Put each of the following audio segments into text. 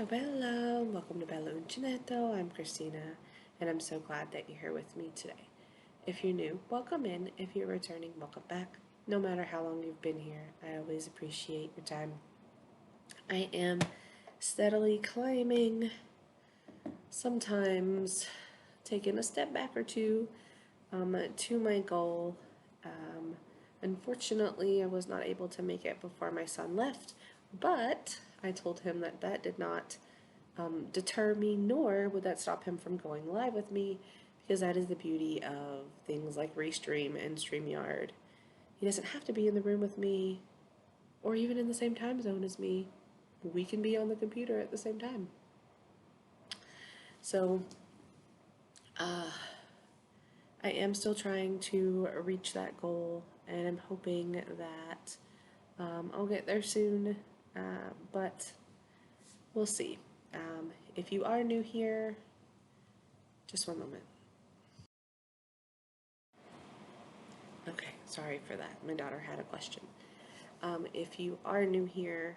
Ciao Bella, welcome to Bello Uncinetto. I'm Christina, and I'm so glad that you're here with me today. If you're new, welcome in. If you're returning, welcome back. No matter how long you've been here, I always appreciate your time. I am steadily climbing, sometimes taking a step back or two to my goal. Unfortunately, I was not able to make it before my son left, but I told him that that did not deter me, nor would that stop him from going live with me, because that is the beauty of things like Restream and StreamYard. He doesn't have to be in the room with me, or even in the same time zone as me. We can be on the computer at the same time. So, I am still trying to reach that goal, and I'm hoping that I'll get there soon, but we'll see. If you are new here, just one moment. Okay, sorry for that. My daughter had a question. If you are new here,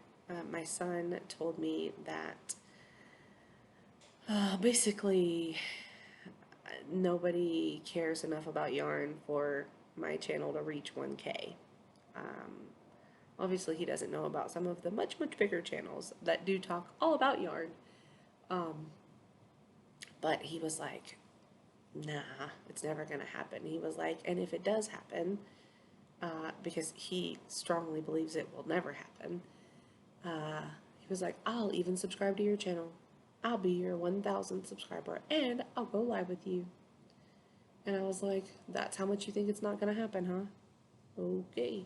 my son told me that basically nobody cares enough about yarn for my channel to reach 1K. Obviously, he doesn't know about some of the much bigger channels that do talk all about yarn. But he was like, nah, it's never gonna happen. He was like, and if it does happen, because he strongly believes it will never happen, he was like, I'll even subscribe to your channel. I'll be your 1,000th subscriber, and I'll go live with you. And I was like, that's how much you think it's not gonna happen, huh? Okay.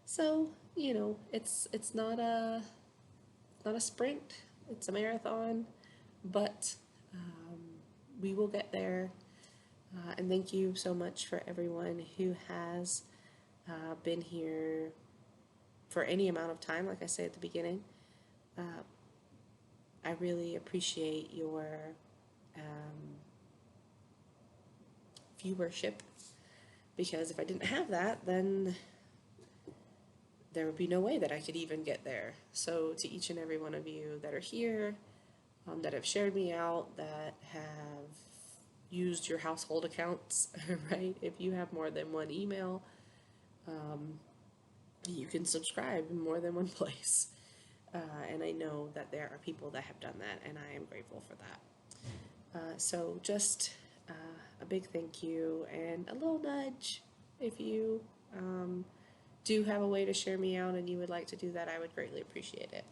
So, you know, it's not a sprint, it's a marathon, but we will get there. And thank you so much for everyone who has been here for any amount of time. Like I said at the beginning, I really appreciate your viewership, because if I didn't have that, then there would be no way that I could even get there. So to each and every one of you that are here, that have shared me out, that have used your household accounts, right? If you have more than one email, you can subscribe in more than one place. And I know that there are people that have done that, and I am grateful for that. So just a big thank you and a little nudge. If you do have a way to share me out and you would like to do that, I would greatly appreciate it.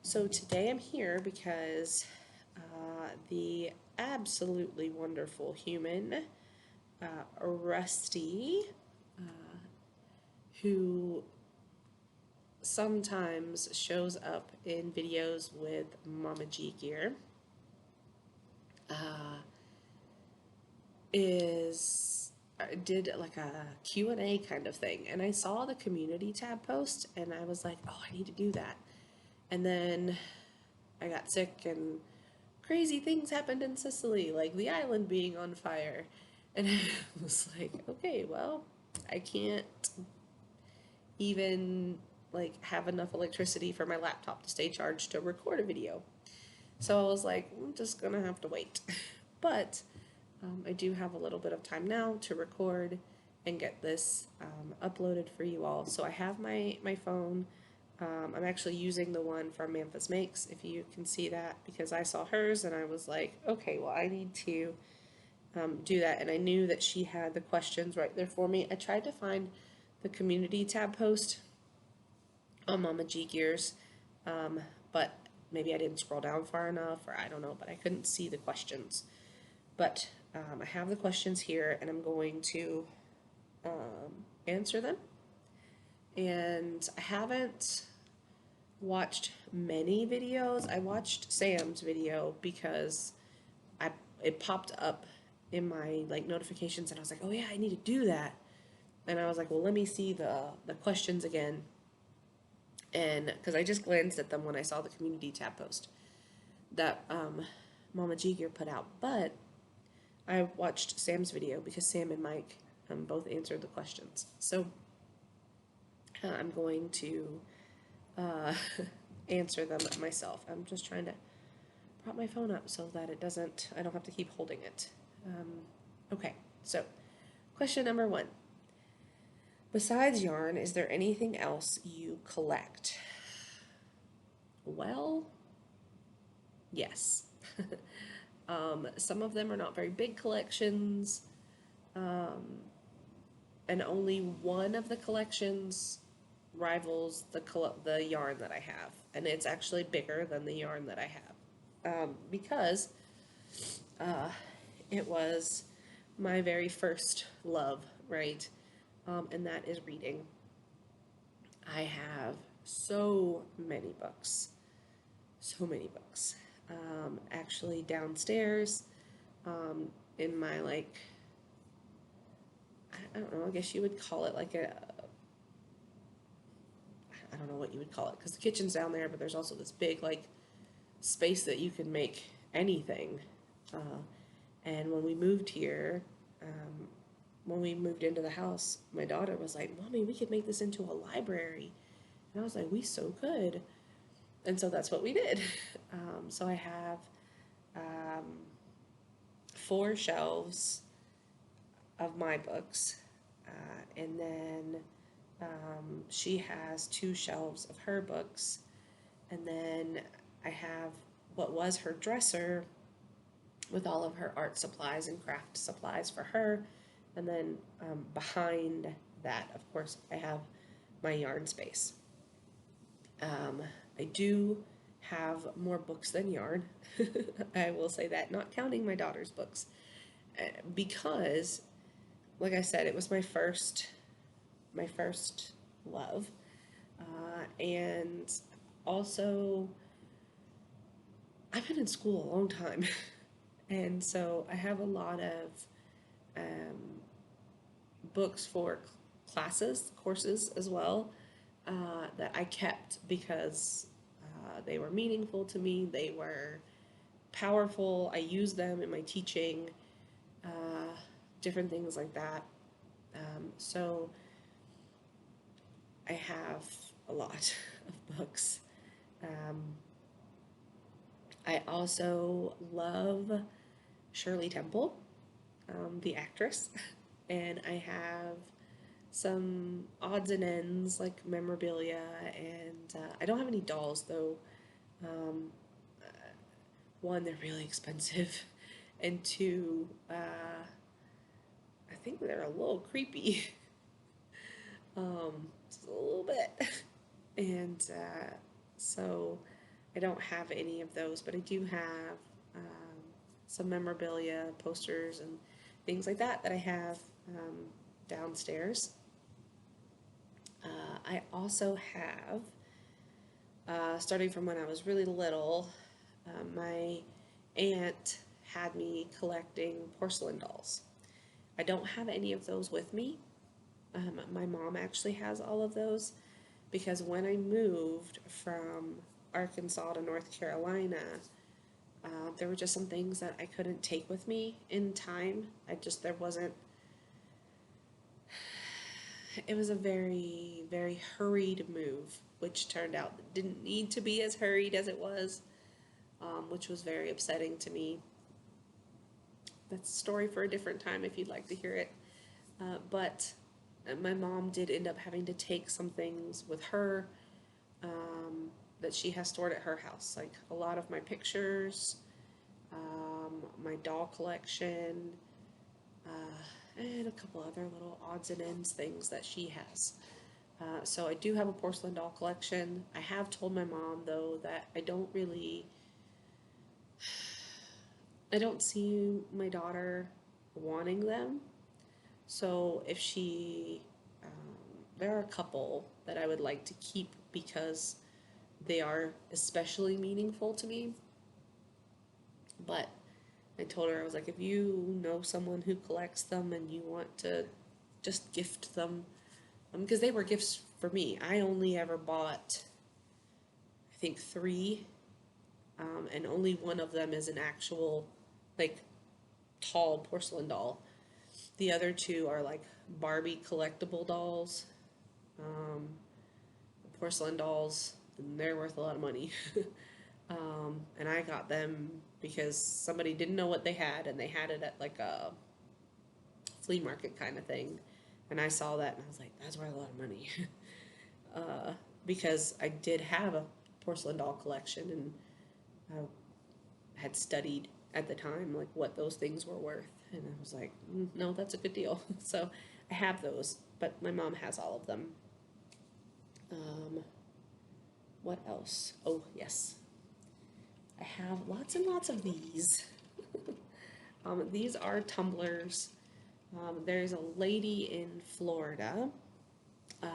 So today I'm here because the absolutely wonderful human, Rusty, who sometimes shows up in videos with Mama G gear, did like a Q&A kind of thing, and I saw the community tab post and I was like, oh, I need to do that. And then I got sick and crazy things happened in Sicily, like the island being on fire, and I was like, okay, well, I can't even like have enough electricity for my laptop to stay charged to record a video. So I was like, I'm just gonna have to wait. But I do have a little bit of time now to record and get this uploaded for you all. So I have my phone. I'm actually using the one from Memphis Makes, if you can see that, because I saw hers and I was like, okay, well, I need to do that. And I knew that she had the questions right there for me. I tried to find the community tab post on Mama G Gears, but maybe I didn't scroll down far enough, or I don't know, but I couldn't see the questions. But I have the questions here, and I'm going to answer them. And I haven't watched many videos. I watched Sam's video because it popped up in my like notifications, and I was like, oh yeah, I need to do that. And I was like, well, let me see the questions again. And because I just glanced at them when I saw the community tab post that Mama G Gear put out, but I watched Sam's video because Sam and Mike both answered the questions. So I'm going to answer them myself. I'm just trying to prop my phone up so that I don't have to keep holding it. Okay, so question number 1. Besides yarn, is there anything else you collect? Well, yes. Some of them are not very big collections, and only one of the collections rivals the yarn that I have, and it's actually bigger than the yarn that I have, because it was my very first love, right? And that is reading. I have so many books, actually downstairs, in my, like, I don't know, I guess you would call it like I don't know what you would call it, because the kitchen's down there, but there's also this big, like, space that you can make anything. And when we moved here, when we moved into the house, my daughter was like, "Mommy, we could make this into a library." And I was like, "We so could." And so that's what we did. So I have 4 shelves of my books, and then she has 2 shelves of her books, and then I have what was her dresser with all of her art supplies and craft supplies for her, and then behind that, of course, I have my yarn space. I do have more books than yarn. I will say that, not counting my daughter's books, because, like I said, it was my first love, and also I've been in school a long time, and so I have a lot of books for courses as well, that I kept because they were meaningful to me. They were powerful. I use them in my teaching, different things like that. So I have a lot of books. I also love Shirley Temple, the actress, and I have some odds and ends like memorabilia, and I don't have any dolls though. One, they're really expensive, and 2, I think they're a little creepy, just a little bit, and so I don't have any of those, but I do have some memorabilia, posters, and things like that I have downstairs. I also have, starting from when I was really little, my aunt had me collecting porcelain dolls. I don't have any of those with me. My mom actually has all of those, because when I moved from Arkansas to North Carolina, there were just some things that I couldn't take with me in time. There wasn't, it was a very, very hurried move, which turned out didn't need to be as hurried as it was, which was very upsetting to me. That's a story for a different time if you'd like to hear it. But my mom did end up having to take some things with her, that she has stored at her house, like a lot of my pictures, my doll collection, and a couple other little odds and ends things that she has. So I do have a porcelain doll collection. I have told my mom, though, that I don't see my daughter wanting them. So if there are a couple that I would like to keep because they are especially meaningful to me. But I told her, I was like, if you know someone who collects them and you want to just gift them, because they were gifts for me. I only ever bought, I think, 3, and only one of them is an actual, like, tall porcelain doll. The other 2 are like Barbie collectible dolls. The porcelain dolls and they're worth a lot of money. And I got them because somebody didn't know what they had, and they had it at like a flea market kind of thing. And I saw that, and I was like, that's worth a lot of money. uh, because I did have a porcelain doll collection, and I had studied at the time like what those things were worth, and I was like, no, that's a good deal. So I have those, but my mom has all of them. What else? Oh, yes. I have lots and lots of these. These are tumblers. There's a lady in Florida. Let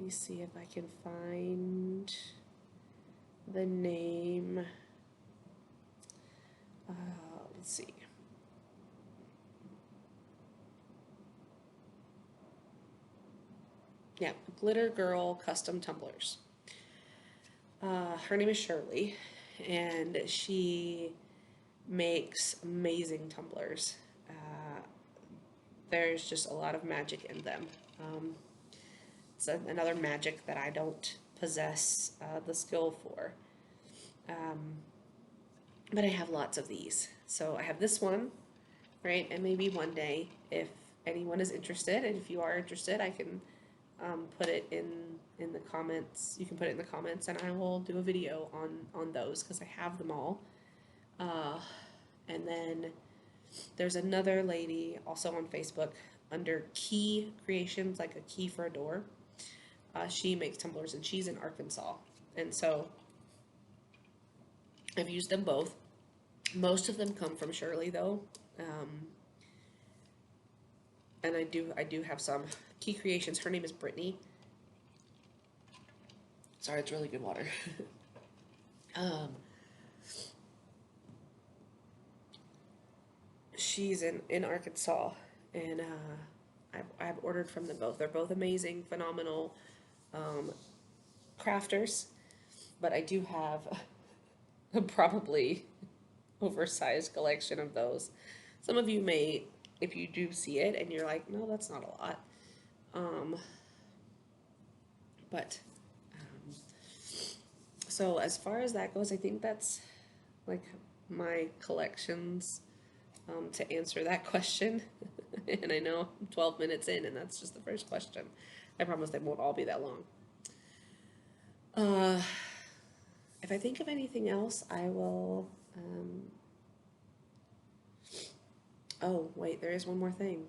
me see if I can find the name. Let's see. Yeah, Glitter Girl Custom Tumblers. Her name is Shirley, and she makes amazing tumblers. There's just a lot of magic in them. It's another magic that I don't possess the skill for. But I have lots of these. So I have this one, right? And maybe one day, if anyone is interested, and if you are interested, I can put it in the comments. You can put it in the comments, and I will do a video on those because I have them all. And then there's another lady also on Facebook under Key Creations, like a key for a door. She makes tumblers, and she's in Arkansas. And so I've used them both. Most of them come from Shirley, though. And I do have some Key Creations. Her name is Brittany. Sorry, it's really good water. She's in Arkansas, and I've ordered from them both. They're both amazing, phenomenal crafters, but I do have a probably oversized collection of those. Some of you may, if you do see it and you're like, no, that's not a lot. But so as far as that goes, I think that's like my collections to answer that question. And I know I'm 12 minutes in, and that's just the first question. I promise they won't all be that long. If I think of anything else, I will. Oh, wait, there is one more thing.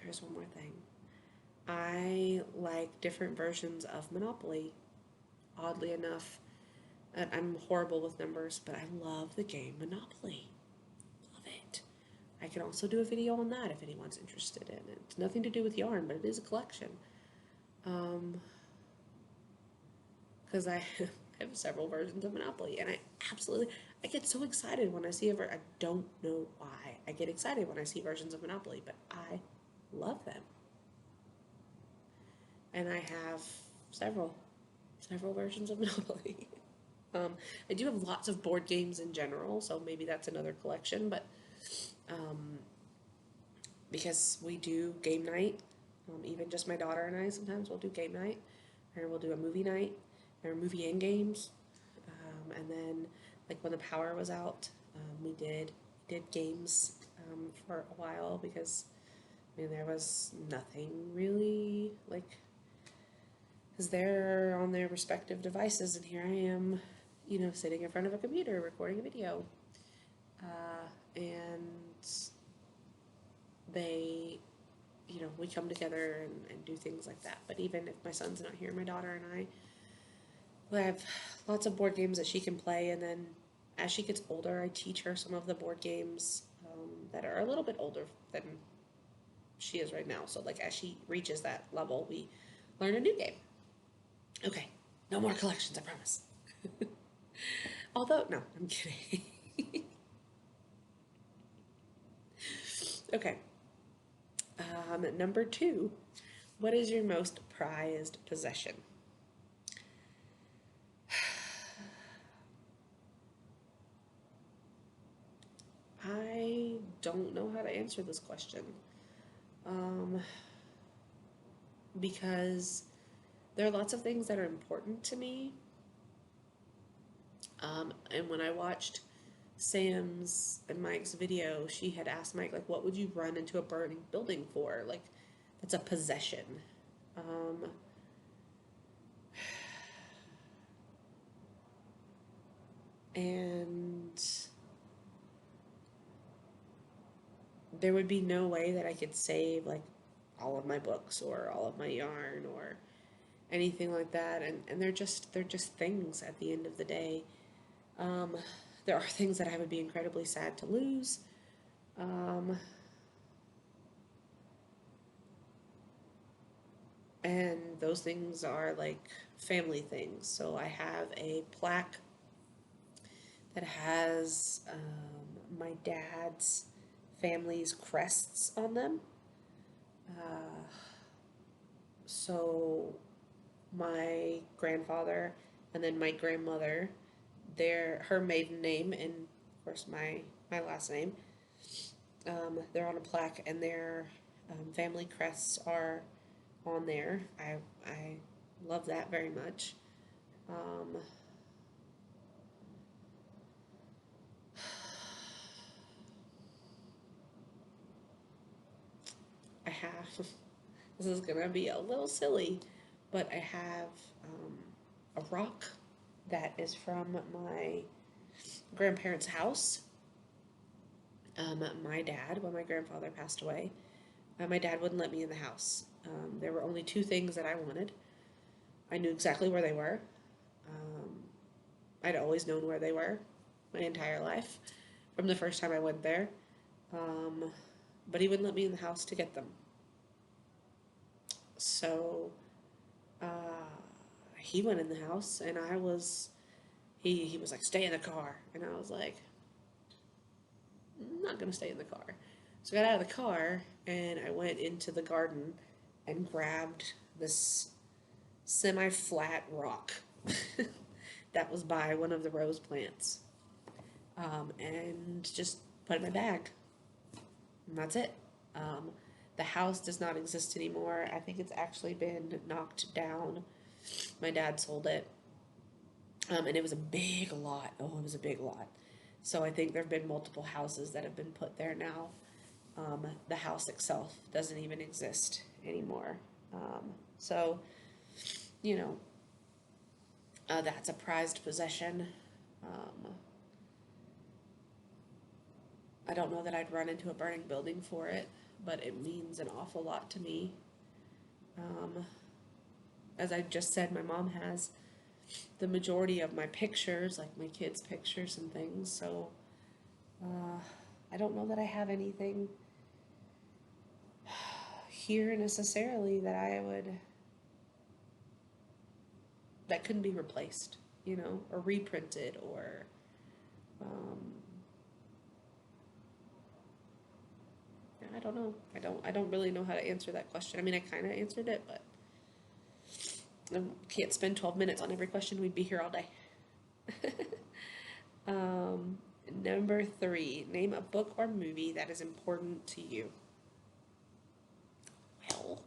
There's one more thing. I like different versions of Monopoly. Oddly enough, I'm horrible with numbers, but I love the game Monopoly. Love it. I can also do a video on that if anyone's interested in it. It's nothing to do with yarn, but it is a collection. Because I have several versions of Monopoly, and I get so excited when I see I don't know why. I get excited when I see versions of Monopoly, but I love them. And I have several versions of Monopoly. I do have lots of board games in general, so maybe that's another collection, but because we do game night, even just my daughter and I, sometimes we'll do game night, or we'll do a movie night, or movie and games, and then like when the power was out, we did games for a while, because I mean there was nothing really, like, because they're on their respective devices, and here I am, sitting in front of a computer recording a video, and they, we come together and do things like that. But even if my son's not here, my daughter and I have lots of board games that she can play, and then as she gets older, I teach her some of the board games that are a little bit older than she is right now. So like as she reaches that level, we learn a new game. Okay, no more collections, I promise. Although, no, I'm kidding. Okay. Number 2, what is your most prized possession? I don't know how to answer this question. Because there are lots of things that are important to me. And when I watched Sam's and Mike's video, she had asked Mike, like, what would you run into a burning building for? Like, that's a possession. Um, and there would be no way that I could save, like, all of my books or all of my yarn or anything like that. And they're just things at the end of the day. Um, there are things that I would be incredibly sad to lose. Um, and those things are like family things. So I have a plaque that has my dad's family's crests on them. Uh, so my grandfather and then my grandmother, her maiden name and of course my last name. They're on a plaque, and their family crests are on there. I love that very much. Um, I have this is gonna be a little silly, but I have a rock that is from my grandparents' house. My dad, when my grandfather passed away, my dad wouldn't let me in the house. There were only two things that I wanted. I knew exactly where they were. Um, I'd always known where they were my entire life from the first time I went there. Um, but he wouldn't let me in the house to get them. So uh, he went in the house, and he was like, stay in the car. And I was like, I'm not going to stay in the car. So I got out of the car, and I went into the garden and grabbed this semi-flat rock that was by one of the rose plants, and just put it in my bag. And that's it. The house does not exist anymore. I think it's actually been knocked down. My dad sold it, and it was a big lot. Oh, it was a big lot. So I think there have been multiple houses that have been put there now. The house itself doesn't even exist anymore. So, you know, that's a prized possession. Um, I don't know that I'd run into a burning building for it, but it means an awful lot to me. Um, as I just said, my mom has the majority of my pictures, like my kids' pictures and things, so I don't know that I have anything here necessarily that couldn't be replaced, or reprinted, or I don't know. I don't really know how to answer that question. I mean, I kind of answered it, but I can't spend 12 minutes on every question. We'd be here all day. um, Number 3, name a book or movie that is important to you. Well,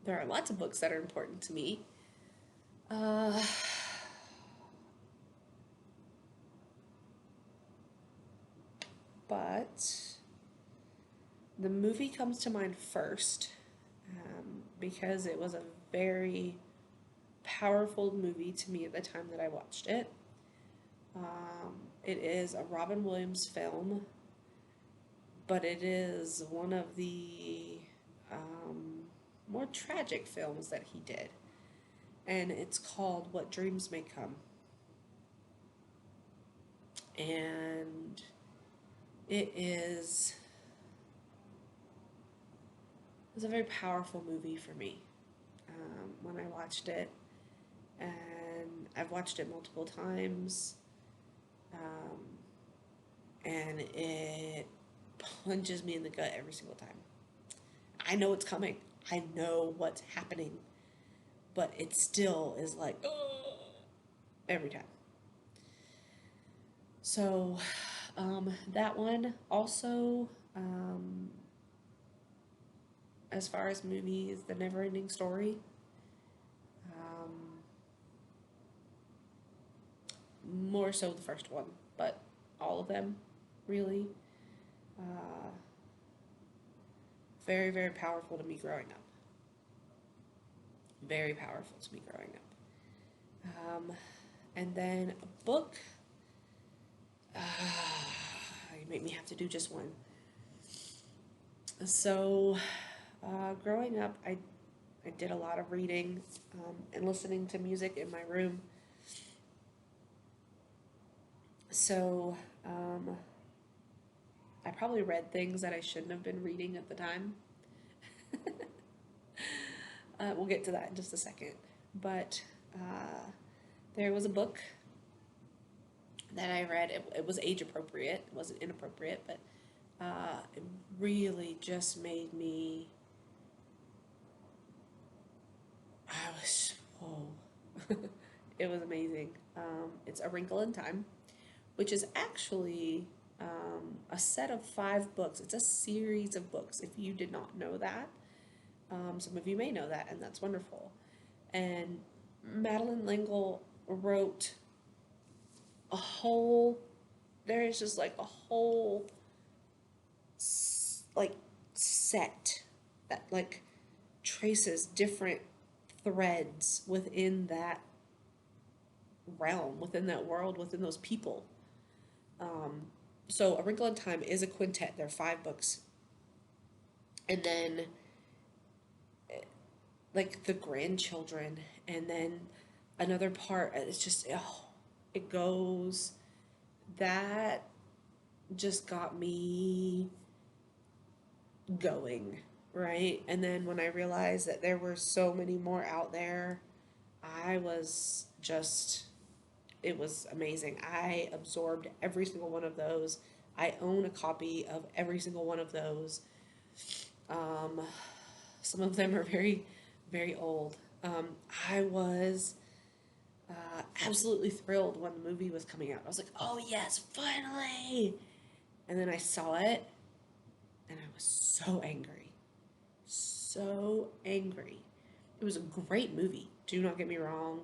there are lots of books that are important to me. But the movie comes to mind first, because it was a very powerful movie to me at the time that I watched it. It is a Robin Williams film, but it is one of the more tragic films that he did. And it's called What Dreams May Come. And it was a very powerful movie for me when I watched it. And I've watched it multiple times. And it punches me in the gut every single time. I know it's coming. I know what's happening. But it still is like, oh, every time. So, that one. Also, as far as movies, The Neverending Story. more so the first one, but all of them, really. Uh, very, very powerful to me growing up. Very powerful to me growing up. And then a book. You make me have to do just one. So, growing up, I did a lot of reading and listening to music in my room. So, I probably read things that I shouldn't have been reading at the time. We'll get to that in just a second. But there was a book that I read. It was age appropriate. It wasn't inappropriate, but it really just made me. Whoa. It was amazing. It's A Wrinkle in Time, which is actually a set of 5 books. It's a series of books, if you did not know that. Some of you may know that, and that's wonderful. And Madeline L'Engle wrote there is just like a whole, like, set that, like, traces different threads within that realm, within that world, within those people. So A Wrinkle in Time is a quintet. There are 5 books. And then, like, the grandchildren, and then another part, it's just, it goes, that just got me going, right? And then when I realized that there were so many more out there, it was amazing. I absorbed every single one of those. I own a copy of every single one of those. Some of them are very, very old. I was absolutely thrilled when the movie was coming out. I was like, oh yes, finally! And then I saw it, and I was so angry. So angry. It was a great movie, do not get me wrong.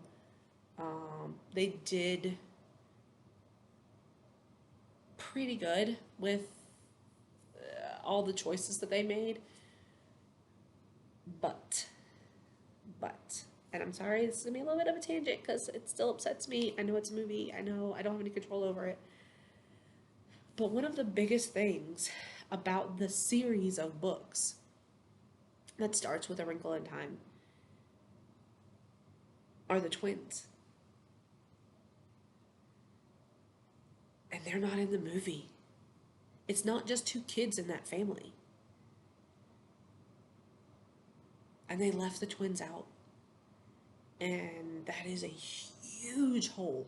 They did pretty good with all the choices that they made. But, and I'm sorry, this is going to be a little bit of a tangent because it still upsets me. I know it's a movie. I know I don't have any control over it. But one of the biggest things about the series of books that starts with A Wrinkle in Time are the twins. And they're not in the movie. It's not just 2 kids in that family. And they left the twins out. And that is a huge hole.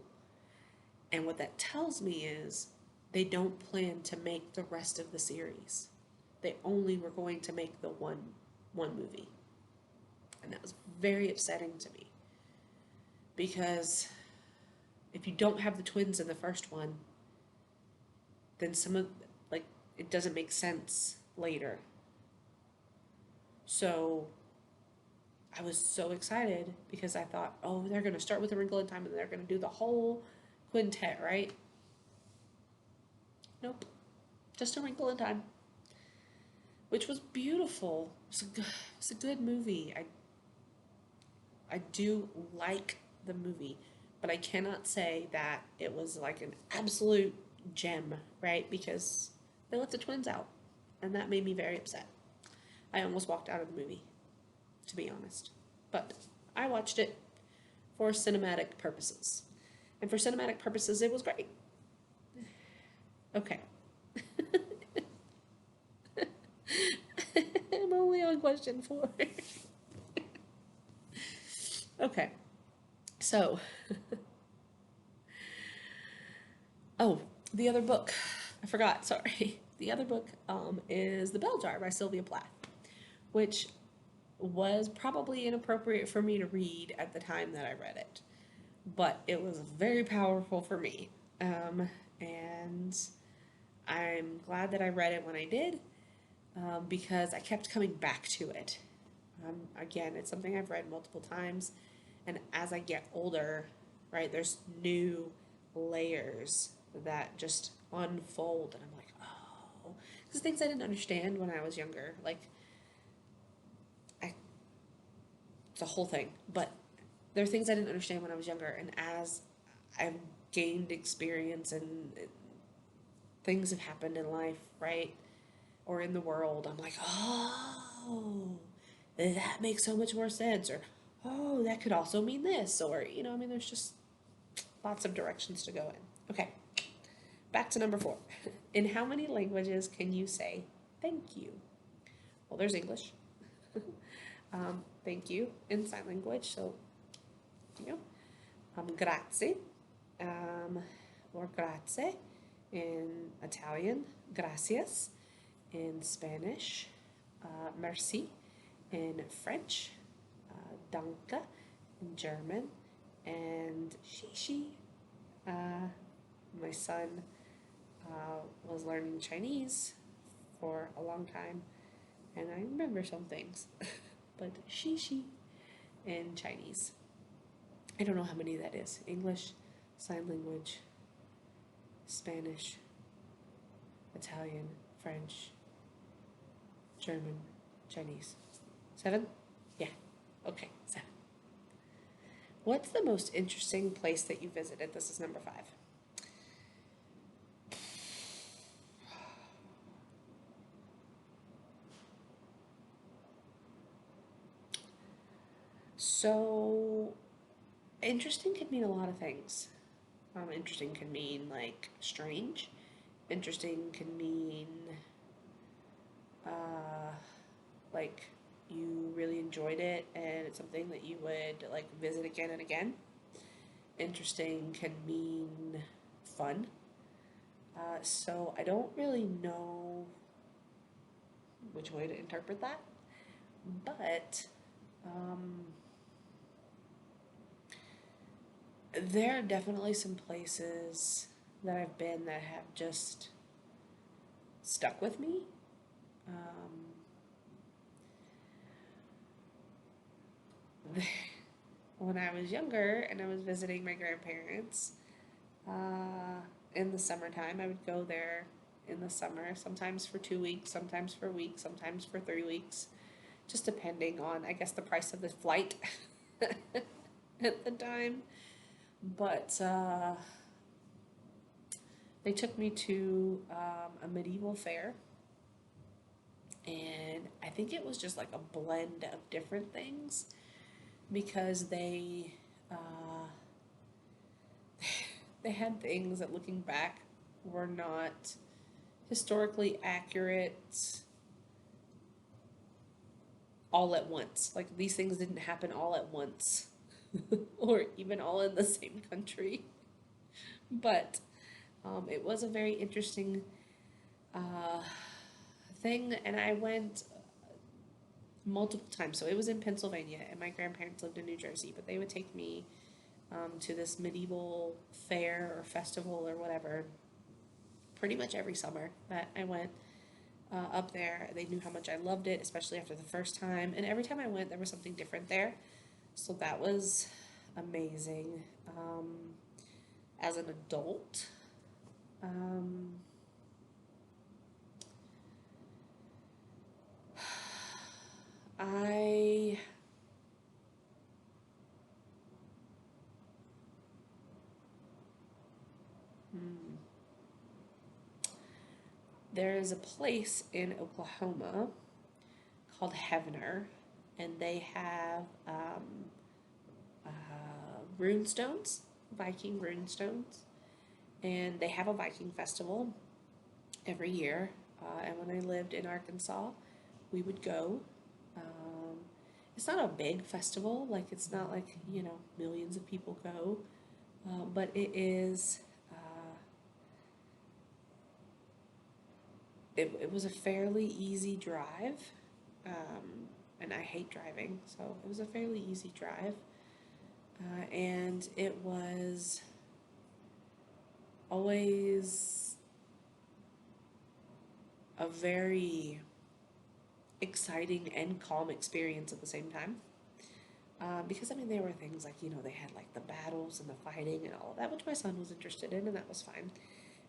And what that tells me is they don't plan to make the rest of the series. They only were going to make the one movie. And that was very upsetting to me. Because if you don't have the twins in the first one, then it doesn't make sense later. So I was so excited because I thought, oh, they're going to start with A Wrinkle in Time and they're going to do the whole quintet, right? Nope. Just A Wrinkle in Time. Which was beautiful. It was a good movie. I do like the movie, but I cannot say that it was like an absolute gem, right? Because they left the twins out, and that made me very upset. I almost walked out of the movie, to be honest. But I watched it for cinematic purposes. And for cinematic purposes, it was great. Okay. I'm only on question 4. Okay. So. Oh, the other book. I forgot, sorry. The other book is The Bell Jar by Sylvia Plath, which was probably inappropriate for me to read at the time that I read it. But it was very powerful for me. And I'm glad that I read it when I did, because I kept coming back to it. Again, it's something I've read multiple times. And as I get older, right, there's new layers that just unfold, and I'm like, oh, because things I didn't understand when I was younger, like I, it's a whole thing, but there are things I didn't understand when I was younger, and as I've gained experience and things have happened in life, right, or in the world, I'm like, oh, that makes so much more sense, or oh, that could also mean this, or I mean, there's just lots of directions to go in. Okay, back to number 4. In how many languages can you say thank you? Well, there's English. Thank you in sign language, so grazie, or grazie in Italian, gracias in Spanish, merci in French, danke in German, and she. My son was learning Chinese for a long time, and I remember some things, but she in Chinese. I don't know how many that is. English, sign language, Spanish, Italian, French, German, Chinese. 7? Yeah. Okay, 7. What's the most interesting place that you visited? This is number 5. So, interesting could mean a lot of things. Interesting can mean like strange. Interesting can mean like you really enjoyed it and it's something that you would like visit again and again. Interesting can mean fun. So I don't really know which way to interpret that, but there are definitely some places that I've been that have just stuck with me. When I was younger and I was visiting my grandparents in the summertime, I would go there in the summer, sometimes for 2 weeks, sometimes for a week, sometimes for 3 weeks, just depending on, I guess, the price of the flight at the time. But they took me to a medieval fair, and I think it was just like a blend of different things because they had things that, looking back, were not historically accurate all at once. Like, these things didn't happen all at once or even all in the same country. But it was a very interesting thing, and I went multiple times. So it was in Pennsylvania, and my grandparents lived in New Jersey, but they would take me to this medieval fair or festival or whatever pretty much every summer that I went up there. They knew how much I loved it, especially after the first time, and every time I went there was something different there, so that was amazing. As an adult, I there is a place in Oklahoma called Heavener, and they have runestones, Viking runestones, and they have a Viking festival every year. And when I lived in Arkansas, we would go. It's not a big festival, like it's not like millions of people go, but it is. It was a fairly easy drive, and I hate driving, so it was a fairly easy drive, and it was always a very exciting and calm experience at the same time. Because I mean, there were things like, they had like the battles and the fighting and all of that, which my son was interested in, and that was fine.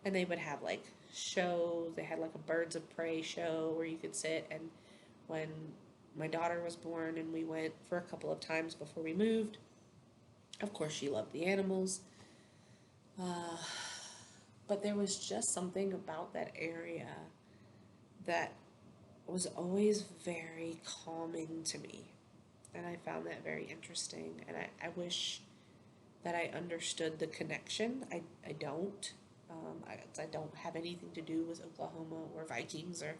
And they would have like shows. They had like a birds of prey show where you could sit. And when my daughter was born and we went for a couple of times before we moved, of course she loved the animals. Uh, but there was just something about that area that was always very calming to me. And I found that very interesting. And I wish that I understood the connection. I don't. I don't have anything to do with Oklahoma or Vikings or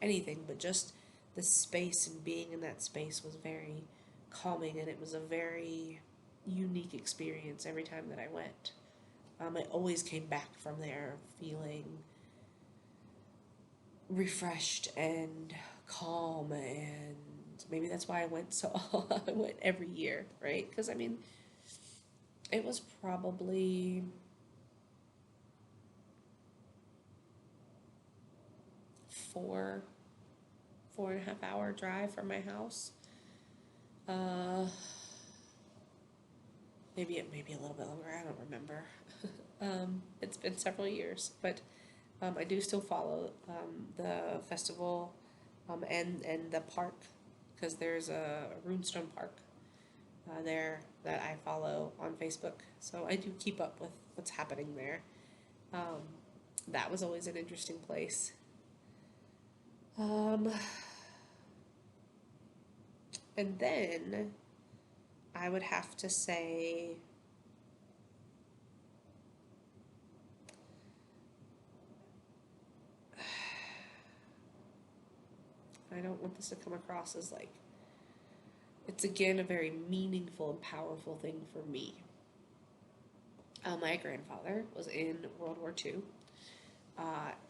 anything, but just the space and being in that space was very calming, and it was a very unique experience every time that I went. I always came back from there feeling refreshed and calm, and maybe that's why I went so I went every year, right? Because I mean, it was probably 4.5 hour drive from my house. Uh, maybe a little bit longer. I don't remember. It's been several years, but I do still follow the festival and the park, because there's a Runestone Park there that I follow on Facebook. So I do keep up with what's happening there. Um, that was always an interesting place. Um, and then I would have to say, I don't want this to come across as like, it's again a very meaningful and powerful thing for me. My grandfather was in World War II,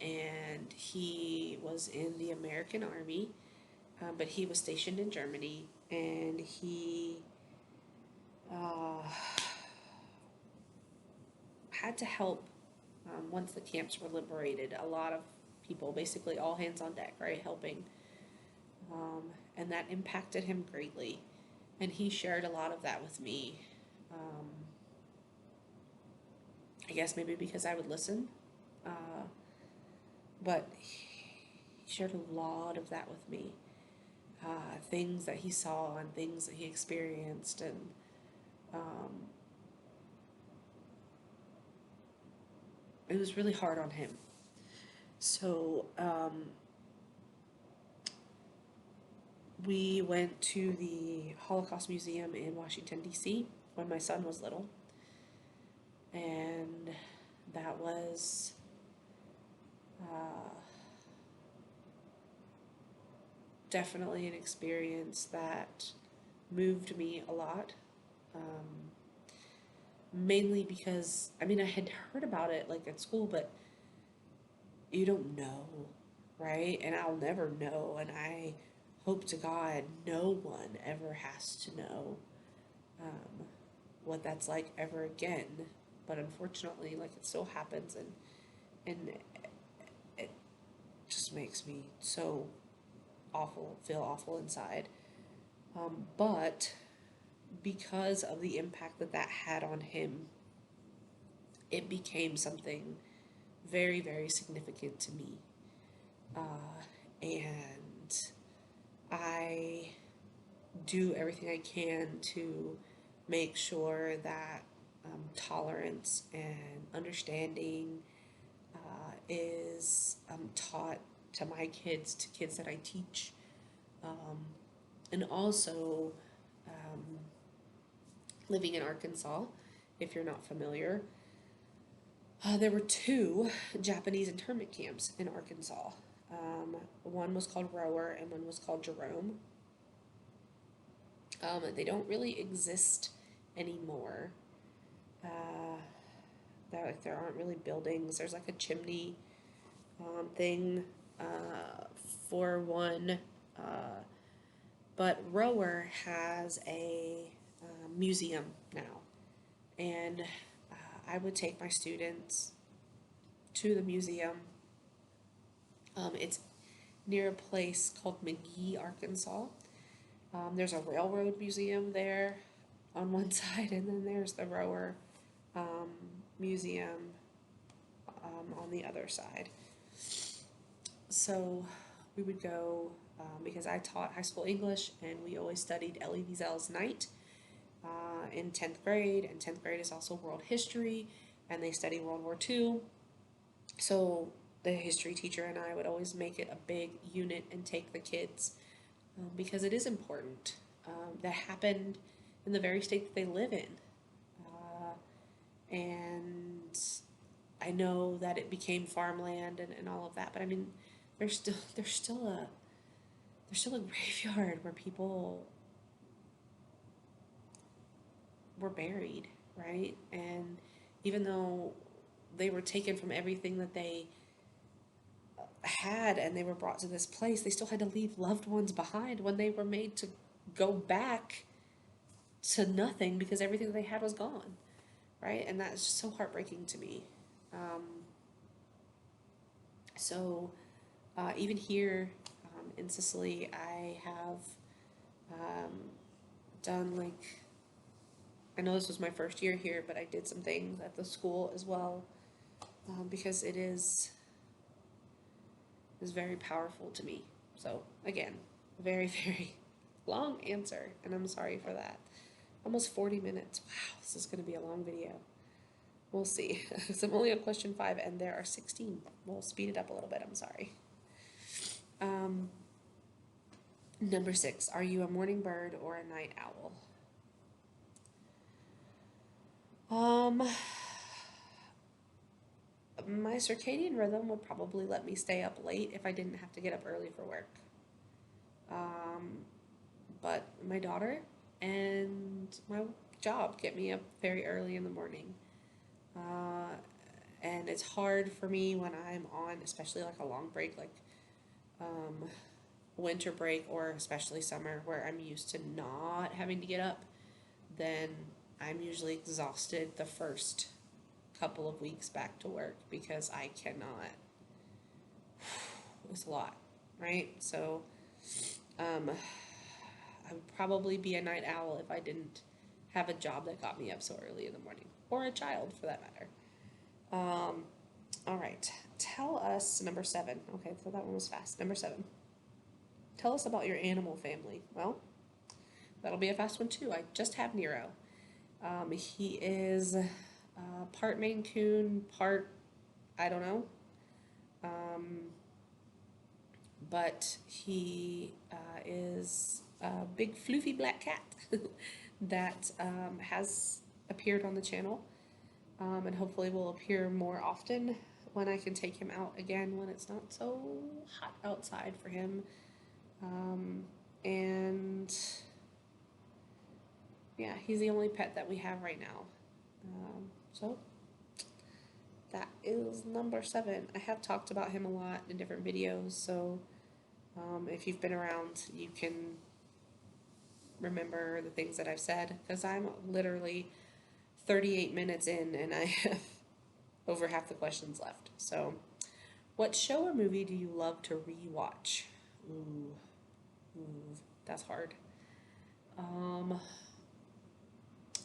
and he was in the American Army, but he was stationed in Germany, and he uh, had to help once the camps were liberated. A lot of people, basically all hands on deck, right, helping. And that impacted him greatly. And he shared a lot of that with me. Um, I guess maybe because I would listen. Uh, but he shared a lot of that with me. Things that he saw and things that he experienced. And um, it was really hard on him. So we went to the Holocaust Museum in Washington, D.C. when my son was little. And that was definitely an experience that moved me a lot. Um, Mainly because, I mean, I had heard about it like at school, but you don't know, right? And I'll never know. And I hope to God no one ever has to know what that's like ever again. But unfortunately, like, it still happens, and it just makes me so awful, feel awful inside. But because of the impact that that had on him, it became something very, very significant to me. And I do everything I can to make sure that tolerance and understanding is taught to my kids, to kids that I teach, and also living in Arkansas, if you're not familiar. There were two Japanese internment camps in Arkansas. One was called Rower and one was called Jerome. They don't really exist anymore. There aren't really buildings. There's like a chimney thing for one. But Rower has a museum now. And I would take my students to the museum. It's near a place called McGee, Arkansas. There's a railroad museum there on one side, and then there's the rower um, museum on the other side. So we would go because I taught high school English, and we always studied Elie Wiesel's Night in 10th grade, and 10th grade is also world history, and they study World War II. So the history teacher and I would always make it a big unit and take the kids because it is important. That happened in the very state that they live in. And I know that it became farmland and all of that, but I mean, there's still a graveyard where people were buried, right? And even though they were taken from everything that they had and they were brought to this place, they still had to leave loved ones behind when they were made to go back to nothing because everything they had was gone, right? And that's just so heartbreaking to me. So even here in Sicily, I have done like, I know this was my first year here, but I did some things at the school as well because it is very powerful to me. So again, very, very long answer, and I'm sorry for that. Almost 40 minutes. Wow, this is going to be a long video. We'll see. So I'm only on question 5, and there are 16. We'll speed it up a little bit. I'm sorry. Number 6. Are you a morning bird or a night owl? My circadian rhythm would probably let me stay up late if I didn't have to get up early for work. But my daughter and my job get me up very early in the morning. And it's hard for me when I'm on, especially like a long break, like winter break or especially summer, where I'm used to not having to get up. Then I'm usually exhausted the first couple of weeks back to work because I cannot. It's a lot, right? So I would probably be a night owl if I didn't have a job that got me up so early in the morning, or a child for that matter. All right, tell us, number 7. Okay, so that one was fast. Number 7. Tell us about your animal family. Well, that'll be a fast one too. I just have Nero. He is part Maine Coon, part, I don't know. But he is a big floofy black cat that has appeared on the channel and hopefully will appear more often when I can take him out again when it's not so hot outside for him. And yeah, he's the only pet that we have right now. So that is number 7. I have talked about him a lot in different videos, so if you've been around, you can remember the things that I've said, because I'm literally 38 minutes in and I have over half the questions left. So, what show or movie do you love to rewatch? Ooh, that's hard.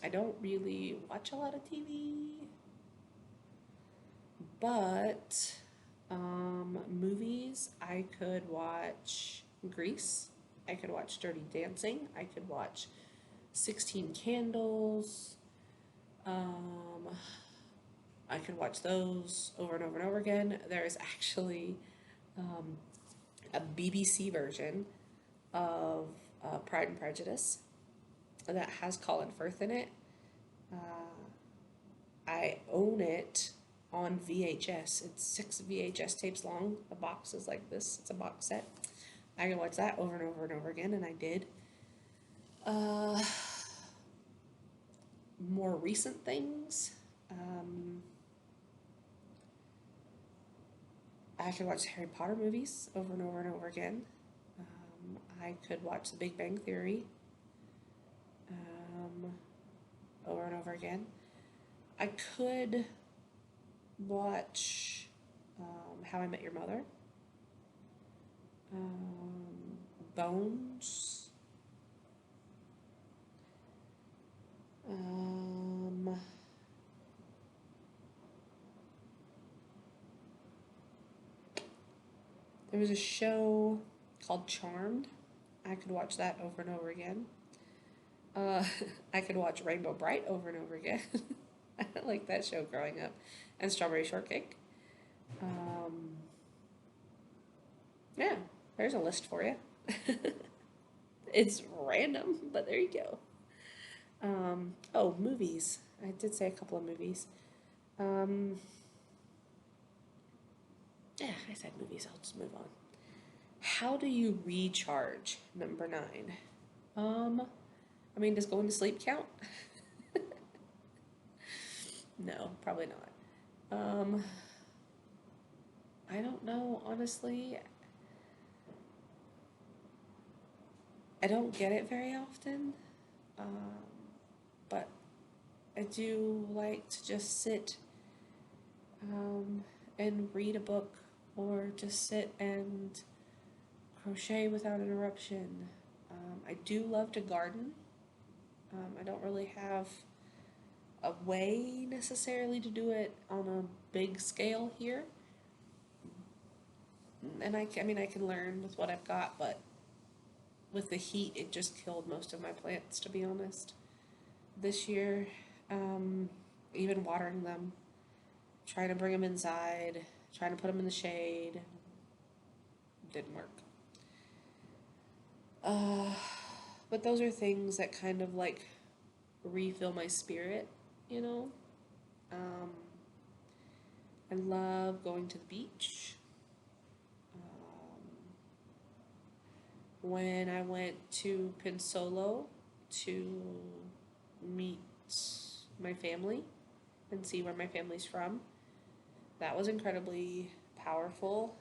I don't really watch a lot of TV, but movies, I could watch Grease, I could watch Dirty Dancing, I could watch 16 Candles, I could watch those over and over and over again. There is actually a BBC version of Pride and Prejudice that has Colin Firth in it. I own it on VHS. It's 6 VHS tapes long. The box is like this. It's a box set. I can watch that over and over and over again, and I did. More recent things. I could watch Harry Potter movies over and over and over again. I could watch The Big Bang Theory over and over again. I could watch How I Met Your Mother, Bones, Um, there was a show called Charmed. I could watch that over and over again. Uh, I could watch Rainbow Bright over and over again. I like that show growing up. And Strawberry Shortcake. Um, yeah, there's a list for you. It's random, but there you go. Oh, movies. I did say a couple of movies. Um, yeah, I said movies. I'll just move on. How do you recharge? Number 9. I mean, does going to sleep count? No, probably not. I don't know, honestly. I don't get it very often. Um, but I do like to just sit and read a book or just sit and crochet without interruption. I do love to garden. I don't really have a way necessarily to do it on a big scale here. And I mean, I can learn with what I've got, but with the heat, it just killed most of my plants, to be honest. This year, even watering them, trying to bring them inside, trying to put them in the shade, didn't work. But those are things that kind of like refill my spirit, you know? Um, I love going to the beach. When I went to Pinsolo to meet my family and see where my family's from, that was incredibly powerful,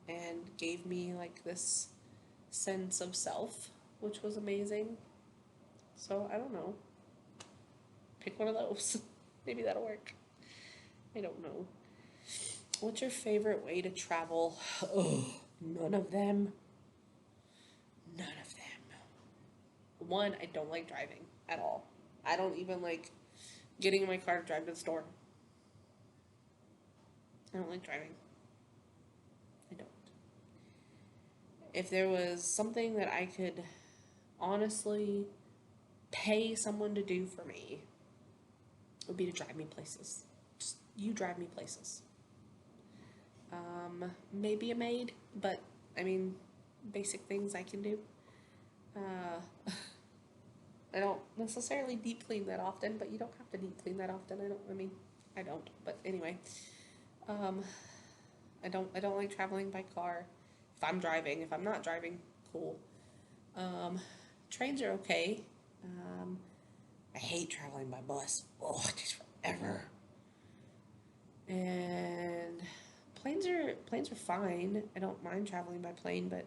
and gave me like this sense of self, which was amazing. So I don't know. Pick one of those. Maybe that'll work. I don't know. What's your favorite way to travel? Oh, none of them. None of them. One, I don't like driving at all. I don't even like getting in my car to drive to the store. I don't like driving. I don't. If there was something that I could honestly pay someone to do for me, it would be to drive me places. Just you drive me places. Maybe a maid, but I mean, basic things I can do. I don't necessarily deep clean that often, but you don't have to deep clean that often. I don't. But anyway, I don't like traveling by car. If I'm driving, if I'm not driving, cool. Trains are okay. I hate traveling by bus. Oh, it takes forever. And planes are fine. I don't mind traveling by plane, but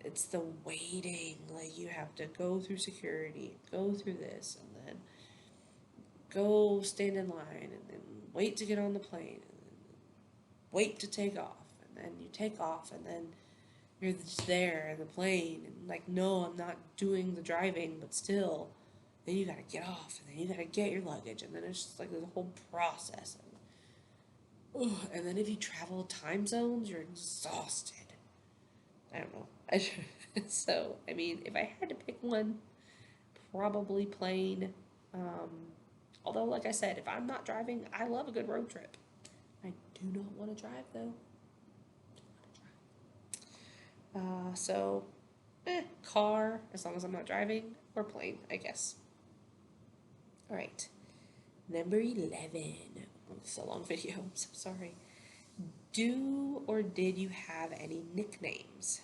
it's the waiting. Like you have to go through security, go through this, and then go stand in line, and then wait to get on the plane, and then wait to take off, and then you take off, and then you're just there in the plane, and like, no, I'm not doing the driving, but still, then you gotta get off, and then you gotta get your luggage, and then it's just like this whole process. And then if you travel time zones, you're exhausted. I don't know. So, I mean, if I had to pick one, probably plane. Although, like I said, if I'm not driving, I love a good road trip. I do not want to drive, though. So, car, as long as I'm not driving, or plane, I guess. All right. Number 11. Oh, this is a long video. I'm so sorry. Do or did you have any nicknames?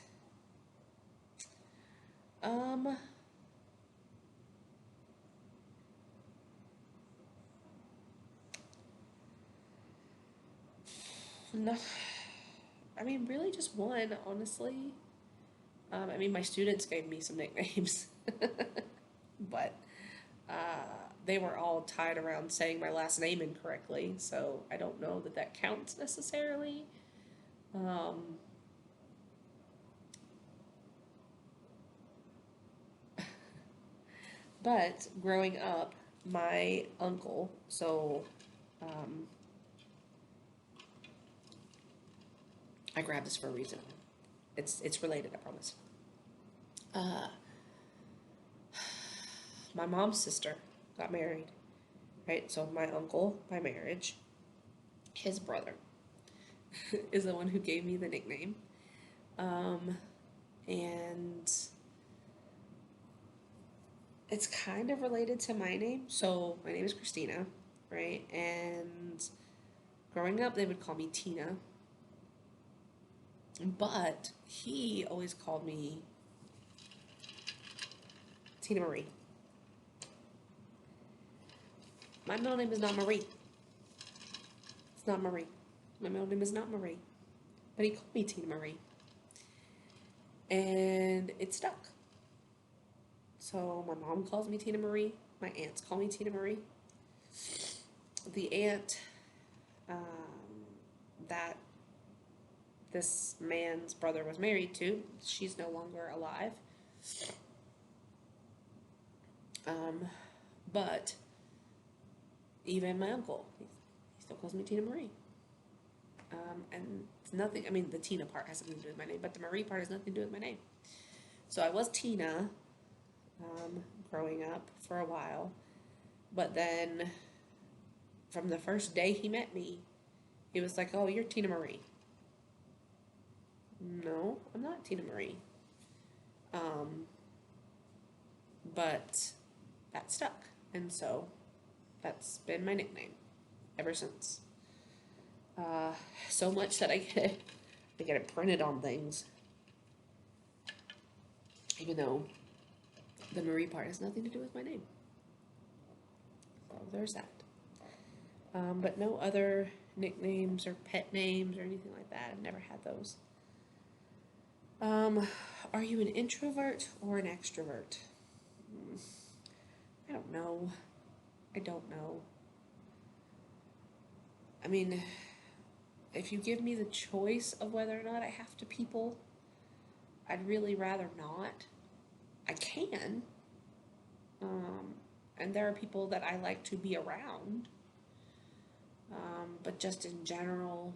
No. I mean, really just one, honestly. I mean, my students gave me some nicknames, but they were all tied around saying my last name incorrectly, so I don't know that that counts necessarily. But growing up, my uncle, so um, I grabbed this for a reason. It's related, I promise. Uh, my mom's sister got married, right? So my uncle, by marriage, his brother, is the one who gave me the nickname. Um, and it's kind of related to my name. So my name is Christina, right? And growing up, they would call me Tina. But he always called me Tina Marie. My middle name is not Marie. It's not Marie. My middle name is not Marie. But he called me Tina Marie. And it stuck. So my mom calls me Tina Marie. My aunts call me Tina Marie. The aunt that this man's brother was married to, she's no longer alive. But even my uncle, he still calls me Tina Marie. And it's nothing, I mean, the Tina part has something to do with my name, but the Marie part has nothing to do with my name. So I was Tina growing up for a while. But then from the first day he met me, he was like, oh, you're Tina Marie. No, I'm not Tina Marie. But that stuck. And so that's been my nickname ever since. So much that I get it printed on things. Even though the Marie part has nothing to do with my name. So there's that. But no other nicknames or pet names or anything like that. I've never had those. Are you an introvert or an extrovert? I don't know. I mean, if you give me the choice of whether or not I have to people, I'd really rather not. I can. And there are people that I like to be around. But just in general,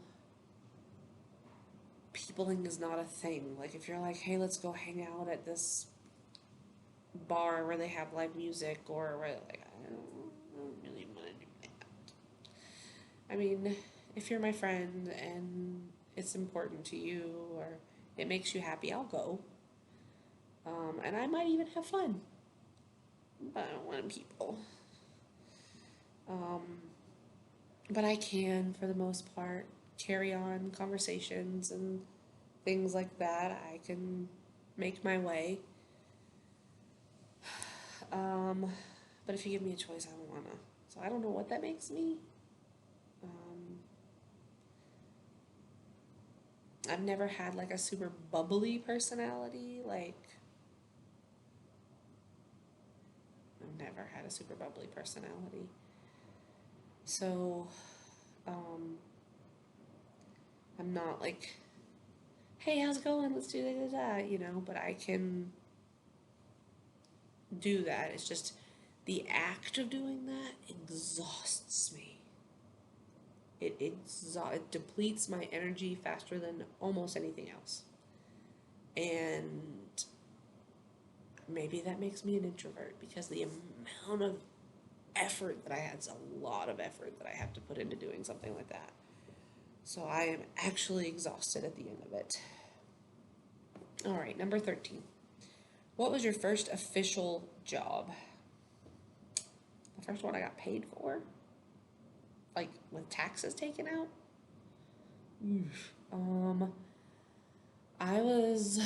peopling is not a thing. Like if you're like, hey, let's go hang out at this bar where they have live music, or where like I don't really want to do that. I mean, if you're my friend and it's important to you or it makes you happy, I'll go. And I might even have fun. But I don't want people. But I can, for the most part, carry on conversations and things like that. I can make my way. But if you give me a choice, I don't want to. So I don't know what that makes me. I've never had like a super bubbly personality. I've never had a super bubbly personality. So, I'm not like, hey, how's it going? Let's do that, but I can do that. It's just the act of doing that exhausts me. It depletes my energy faster than almost anything else. And maybe that makes me an introvert because the amount of effort that I had is a lot of effort that I have to put into doing something like that. So I am actually exhausted at the end of it. All right, number 13. What was your first official job? The first one I got paid for? Like, with taxes taken out? I was...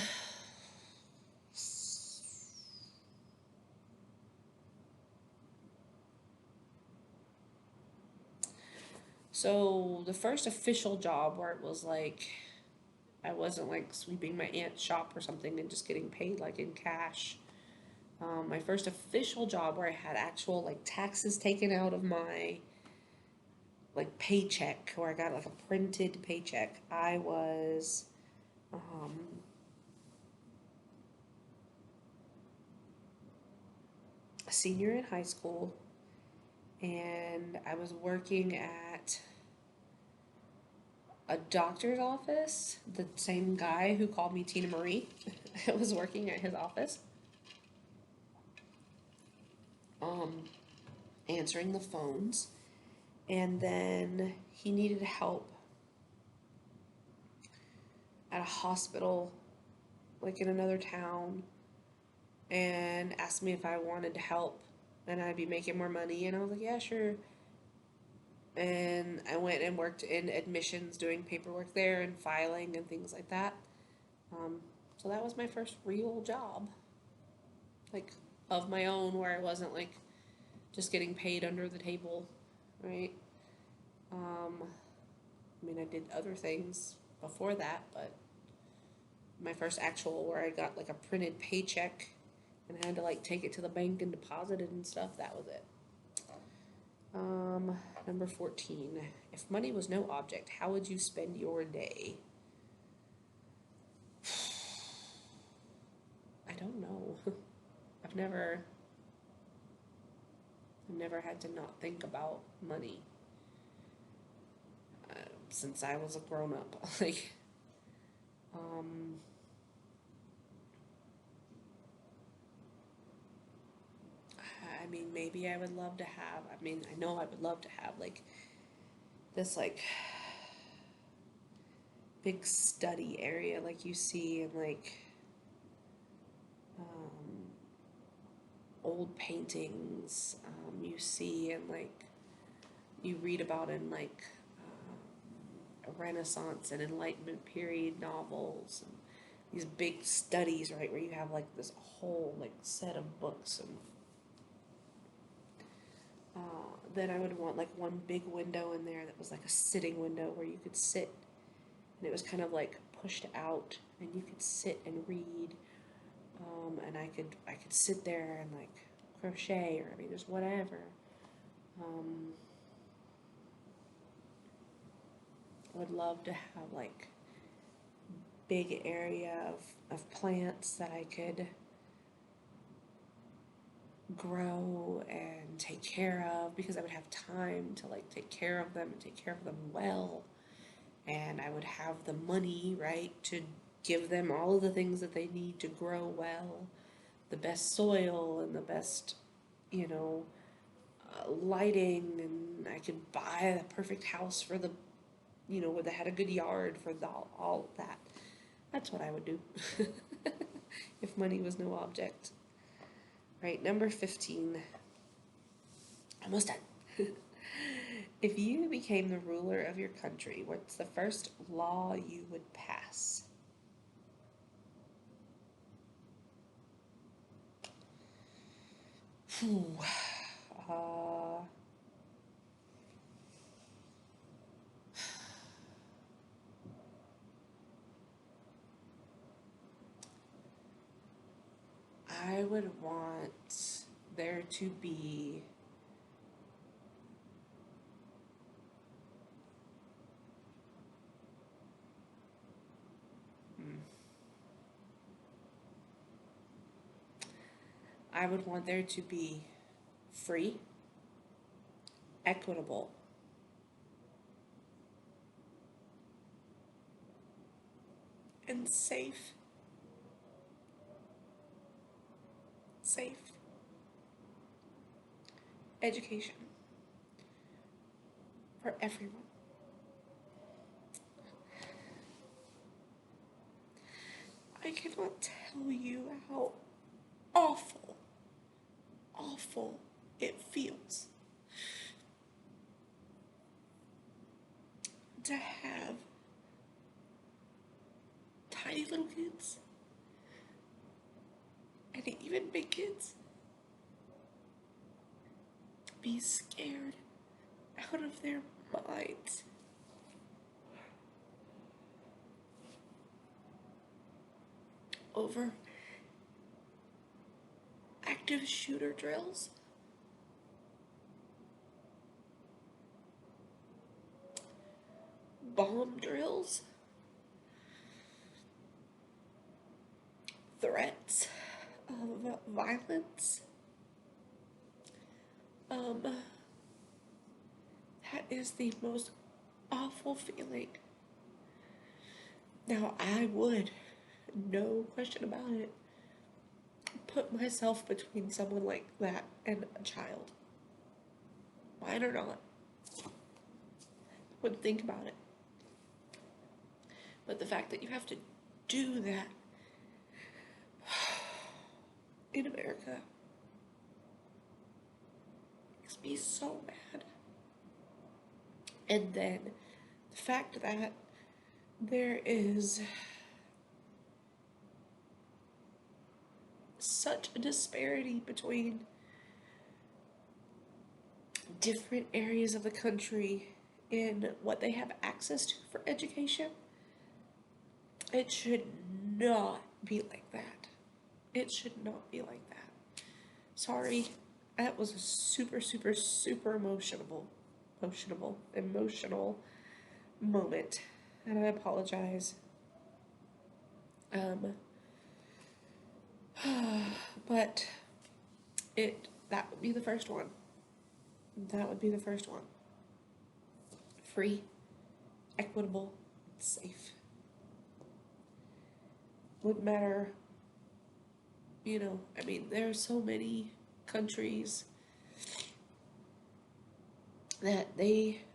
So, the first official job where it was like, I wasn't like sweeping my aunt's shop or something and just getting paid like in cash. My first official job where I had actual like taxes taken out of my like paycheck, where I got like a printed paycheck, I was a senior in high school, and I was working at a doctor's office. The same guy who called me Tina Marie was working at his office, um, answering the phones. And then he needed help at a hospital, like in another town, and asked me if I wanted to help and I'd be making more money. And I was like, yeah, sure. And I went and worked in admissions, doing paperwork there and filing and things like that. So that was my first real job, like of my own, where I wasn't like just getting paid under the table, right? I mean, I did other things before that, but my first actual where I got like a printed paycheck and had to like take it to the bank and deposit it and stuff, that was it. Number 14. If money was no object, how would you spend your day? I don't know. I've never had to not think about money since I was a grown up. Like, I mean, maybe I would love to have. I mean, I know I would love to have like this like big study area like you see in like old paintings, you see and like you read about in like Renaissance and Enlightenment period novels and these big studies, right, where you have like this whole like set of books. And then I would want like one big window in there that was like a sitting window where you could sit, and it was kind of like pushed out and you could sit and read. And I could sit there and like crochet, or I mean just whatever. I would love to have like big area of plants that I could grow and take care of, because I would have time to like take care of them and take care of them well, and I would have the money, right, to give them all of the things that they need to grow well, the best soil and the best, you know, lighting, and I could buy the perfect house for the, you know, that had a good yard for all of that. That's what I would do if money was no object. Right, number 15. Almost done. If you became the ruler of your country, what's the first law you would pass? I would want there to be I would want there to be free, equitable, and safe education for everyone. I cannot tell you how awful it feels to have tiny little kids, and even big kids, be scared out of their minds over active shooter drills, bomb drills, threats of violence, That is the most awful feeling. Now, I would, no question about it, put myself between someone like that and a child. Mine or not. Wouldn't think about it. But the fact that you have to do that in America makes me so mad. And then the fact that there is such a disparity between different areas of the country in what they have access to for education. It should not be like that. It should not be like that. Sorry, that was a super, super, super emotional moment, and I apologize. But that would be the first one. That would be the first one. Free, equitable, safe. Wouldn't matter, I mean, there are so many countries that it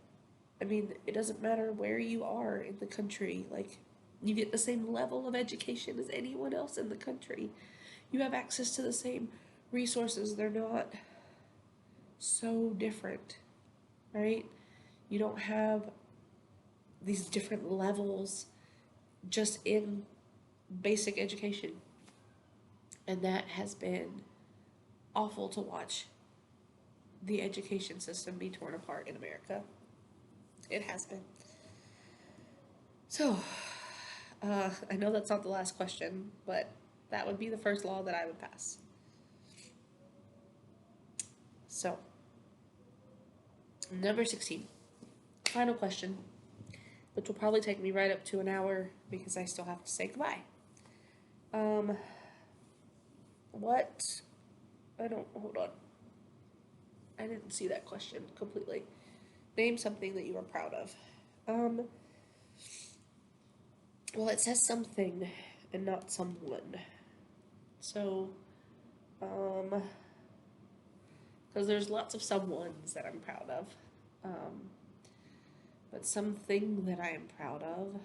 doesn't matter where you are in the country, like, you get the same level of education as anyone else in the country. You have access to the same resources. They're not so different, right? You don't have these different levels just in basic education. And that has been awful to watch the education system be torn apart in America. It has been. So, I know that's not the last question, but that would be the first law that I would pass. So, number 16, final question, which will probably take me right up to an hour because I still have to say goodbye. Hold on. I didn't see that question completely. Name something that you are proud of. Well, it says something and not someone. So, because there's lots of someones that I'm proud of. But something that I am proud of.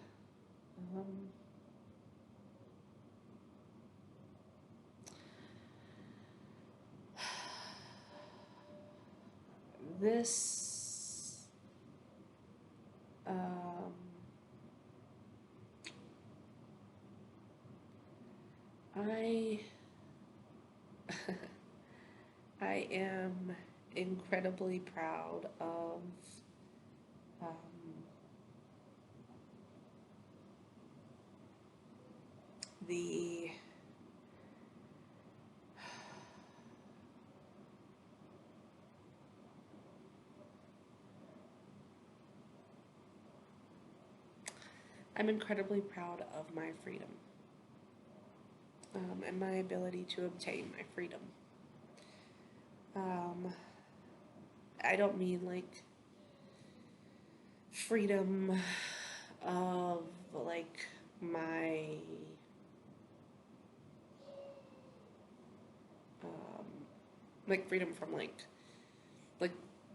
This, I am incredibly proud of the I'm incredibly proud of my freedom, and my ability to obtain my freedom. I don't mean like freedom of like my like freedom from like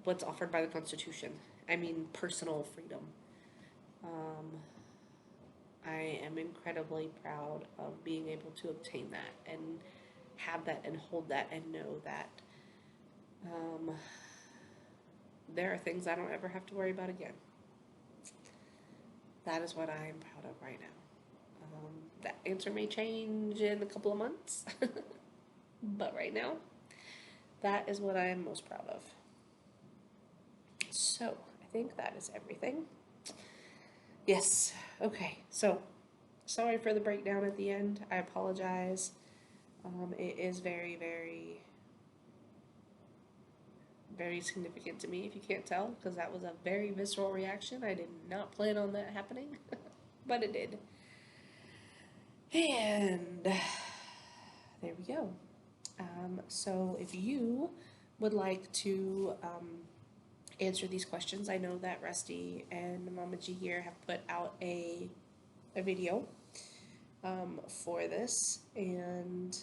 what's offered by the Constitution. I mean personal freedom. I am incredibly proud of being able to obtain that and have that and hold that and know that there are things I don't ever have to worry about again. That is what I am proud of right now. That answer may change in a couple of months, but right now, that is what I am most proud of. So, I think that is everything. Yes, okay, so, sorry for the breakdown at the end. I apologize. It is very, very, very significant to me, if you can't tell, because that was a very visceral reaction. I did not plan on that happening, but it did. And there we go. So if you would like to answer these questions. I know that Rusty and Mama G here have put out a video for this, and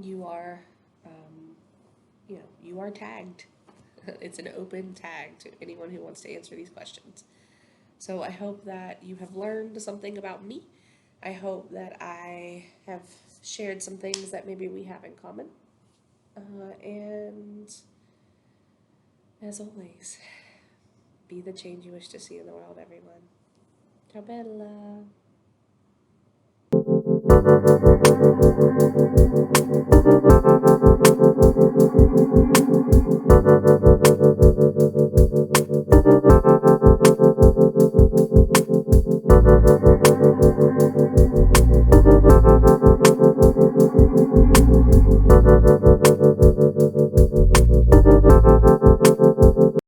you are you are tagged. It's an open tag to anyone who wants to answer these questions. So I hope that you have learned something about me. I hope that I have shared some things that maybe we have in common. And as always, be the change you wish to see in the world, everyone. Ciao bella.